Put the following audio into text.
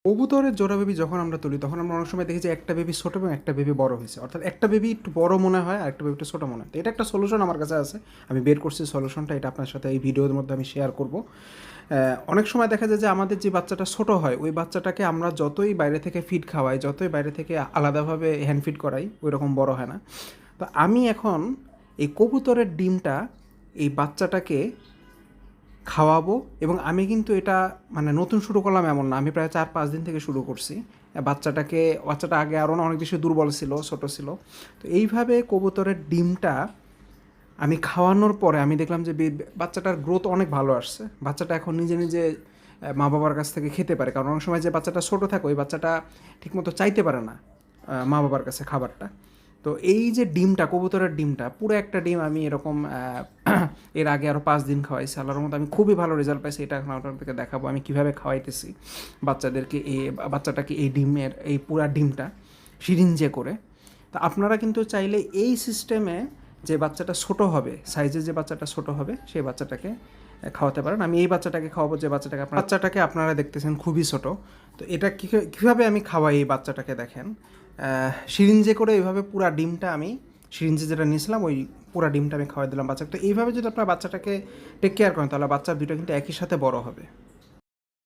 কবুতরের জোড়া বেবি যখন আমরা তুলি তখন আমরা অনেক সময় দেখি যে একটা বেবি ছোটো এবং একটা বেবি বড় হয়েছে, অর্থাৎ একটা বেবি একটু বড় মনে হয় আর একটা বেবি একটু ছোটো মনে হয়। তো এটা একটা সলিউশন আমার কাছে আছে, আমি বের করছি সলিউশনটা, এটা আপনার সাথে এই ভিডিওর মধ্যে আমি শেয়ার করব। অনেক সময় দেখা যায় যে আমাদের যে বাচ্চাটা ছোটো হয় ওই বাচ্চাটাকে আমরা যতই বাইরে থেকে ফিড খাওয়াই, যতই বাইরে থেকে আলাদাভাবে হ্যান্ড ফিড করাই, ওই রকম বড় হয় না। তো আমি এখন এই কবুতরের ডিমটা এই বাচ্চাটাকে খাওয়াবো, এবং আমি কিন্তু এটা মানে নতুন শুরু করলাম এমন না, আমি প্রায় 4-5 দিন থেকে শুরু করছি। বাচ্চাটা আগে আরও অনেক বেশি দুর্বল ছিল, ছোটো ছিল। তো এইভাবে কবুতরের ডিমটা আমি খাওয়ানোর পরে আমি দেখলাম যে বাচ্চাটার গ্রোথ অনেক ভালো আসছে। বাচ্চাটা এখন নিজে নিজে মা বাবার কাছ থেকে খেতে পারে, কারণ অনেক সময় যে বাচ্চাটা ছোটো থাকে ওই বাচ্চাটা ঠিকমতো চাইতে পারে না মা বাবার কাছে খাবারটা। তো এই যে ডিমটা, কবুতরের ডিমটা, পুরো একটা ডিম আমি এরকম এর আগে আরও 5 দিন খাওয়াইছি, আল্লাহর মতো আমি খুবই ভালো রেজাল্ট পাইছি। এটা এখন আপনাদেরকে দেখাবো আমি কীভাবে খাওয়াইতেছি বাচ্চাটাকে এই ডিমের এই পুরা ডিমটা সিরিঞ্জে করে। তো আপনারা কিন্তু চাইলে এই সিস্টেমে যে বাচ্চাটা ছোটো হবে, সাইজে যে বাচ্চাটা ছোটো হবে সেই বাচ্চাটাকে খাওয়াতে পারেন। আমি এই বাচ্চাটাকে খাওয়াবো যে বাচ্চাটাকে আপনারা দেখতেছেন খুবই ছোটো। তো এটা কীভাবে আমি খাওয়াই এই বাচ্চাটাকে দেখেন, সিরিঞ্জে করে এইভাবে পুরা ডিমটা আমি সিরিঞ্জে যেটা নিয়েছিলাম ওই পুরা ডিমটা আমি খাওয়াই দিলাম বাচ্চাকে। তো এইভাবে যদি আপনার বাচ্চাটাকে টেক কেয়ার করেন তাহলে বাচ্চার দুটো কিন্তু একই সাথে বড় হবে।